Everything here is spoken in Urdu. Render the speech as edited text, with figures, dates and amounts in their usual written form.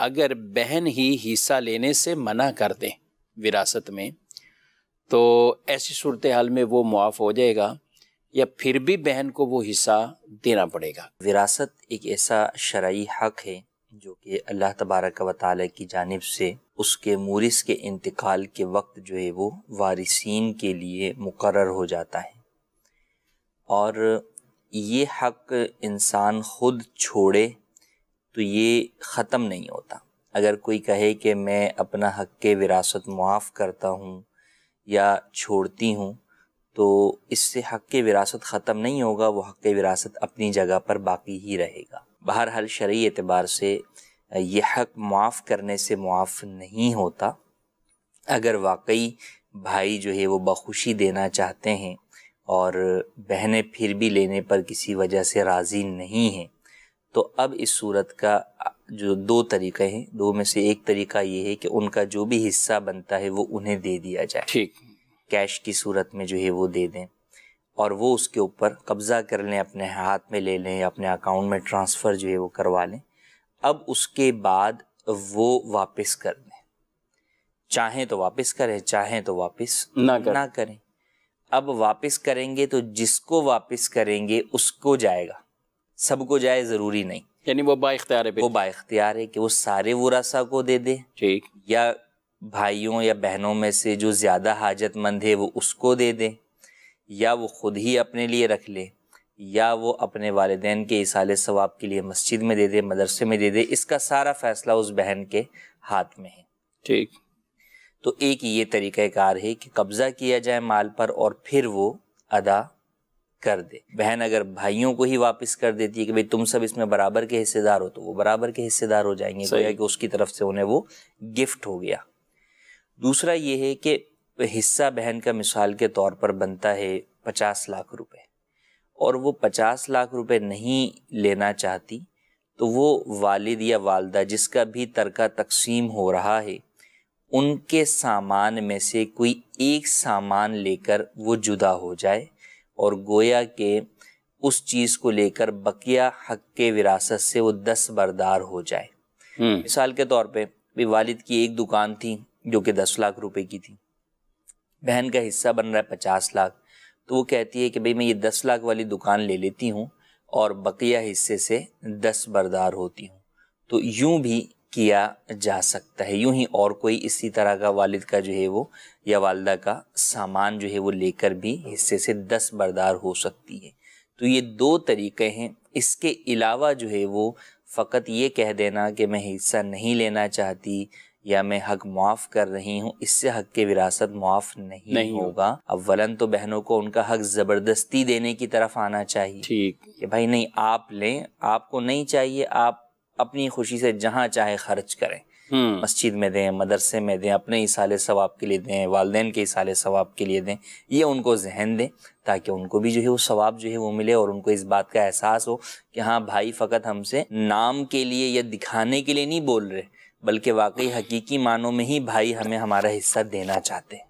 اگر بہن ہی حصہ لینے سے منع کر دیں وراثت میں تو ایسی صورتحال میں وہ معاف ہو جائے گا یا پھر بھی بہن کو وہ حصہ دینا پڑے گا؟ وراثت ایک ایسا شرعی حق ہے جو کہ اللہ تبارک و تعالیٰ کی جانب سے اس کے مورث کے انتقال کے وقت جو ہے وہ وارثین کے لیے مقرر ہو جاتا ہے، اور یہ حق انسان خود چھوڑے تو یہ ختم نہیں ہوتا۔ اگر کوئی کہے کہ میں اپنا حق وراثت معاف کرتا ہوں یا چھوڑتی ہوں تو اس سے حق وراثت ختم نہیں ہوگا، وہ حق وراثت اپنی جگہ پر باقی ہی رہے گا۔ بہرحال شرعی اعتبار سے یہ حق معاف کرنے سے معاف نہیں ہوتا۔ اگر واقعی بھائی جو ہے وہ بخوشی دینا چاہتے ہیں اور بہنیں پھر بھی لینے پر کسی وجہ سے راضی نہیں ہیں تو اب اس صورت کا جو دو طریقے ہیں، دو میں سے ایک طریقہ یہ ہے کہ ان کا جو بھی حصہ بنتا ہے وہ انہیں دے دیا جائے، ٹھیک، کیش کی صورت میں جو ہے وہ دے دیں اور وہ اس کے اوپر قبضہ کر لیں، اپنے ہاتھ میں لے لیں یا اپنے اکاؤنٹ میں ٹرانسفر جو ہے وہ کروا لیں۔ اب اس کے بعد وہ واپس کر دیں، چاہیں تو واپس کریں، چاہیں تو واپس نہ کریں۔ اب واپس کریں گے تو جس کو واپس کریں گے اس کو جائے گا، سب کو جائے ضروری نہیں، یعنی وہ با اختیار ہے، وہ با اختیار ہے کہ وہ سارے ورثاء کو دے دے، ٹھیک، یا بھائیوں یا بہنوں میں سے جو زیادہ حاجت مند ہے وہ اس کو دے دے، یا وہ خود ہی اپنے لیے رکھ لے، یا وہ اپنے والدین کے ایصال ثواب کے لیے مسجد میں دے دے، مدرسے میں دے دے۔ اس کا سارا فیصلہ اس بہن کے ہاتھ میں ہے، ٹھیک۔ تو ایک یہ طریقہ کار ہے کہ قبضہ کیا جائے مال پر اور پھر وہ ادا کر دے۔ بہن اگر بھائیوں کو ہی واپس کر دیتی ہے کہ بھئی تم سب اس میں برابر کے حصے دار ہو تو وہ برابر کے حصے دار ہو جائیں گے، گویا کہ اس کی طرف سے انہیں وہ گفٹ ہو گیا۔ دوسرا یہ ہے کہ حصہ بہن کا مثال کے طور پر بنتا ہے 50 لاکھ روپے، اور وہ 50 لاکھ روپے نہیں لینا چاہتی تو وہ والد یا والدہ جس کا بھی ترکہ تقسیم ہو رہا ہے ان کے سامان میں سے کوئی ایک سامان لے کر وہ جدا ہو جائے اور گویا کہ اس چیز کو لے کر بقیہ حق کے وراثت سے وہ دستبردار ہو جائے۔ مثال کے طور پہ بھی والد کی ایک دکان تھی جو کہ 10 لاکھ روپے کی تھی، بہن کا حصہ بن رہا ہے 50 لاکھ، تو وہ کہتی ہے کہ بھئی میں یہ 10 لاکھ والی دکان لے لیتی ہوں اور بقیہ حصے سے دستبردار ہوتی ہوں۔ تو یوں بھی کیا جا سکتا ہے، یوں ہی اور کوئی اسی طرح کا والد کا جو ہے وہ یا والدہ کا سامان جو ہے وہ لے کر بھی حصے سے دستبردار ہو سکتی ہے۔ تو یہ دو طریقے ہیں۔ اس کے علاوہ جو ہے وہ فقط یہ کہہ دینا کہ میں حصہ نہیں لینا چاہتی یا میں حق معاف کر رہی ہوں، اس سے حق کے وراثت معاف نہیں ہوگا۔ اولاً تو بہنوں کو ان کا حق زبردستی دینے کی طرف آنا چاہیے، ٹھیک، کہ بھائی نہیں آپ لیں، آپ کو نہیں چاہیے، آپ اپنی خوشی سے جہاں چاہے خرچ کریں، مسجد میں دیں، مدرسے میں دیں، اپنے ایصال ثواب کے لیے دیں، والدین کے ایصال ثواب کے لیے دیں، یہ ان کو ذہن دیں تاکہ ان کو بھی جو ہے وہ ثواب جو ہے وہ ملے اور ان کو اس بات کا احساس ہو کہ ہاں بھائی فقط ہم سے نام کے لیے یا دکھانے کے لیے نہیں بول رہے بلکہ واقعی حقیقی معنوں میں ہی بھائی ہمیں ہمارا حصہ دینا چاہتے ہیں۔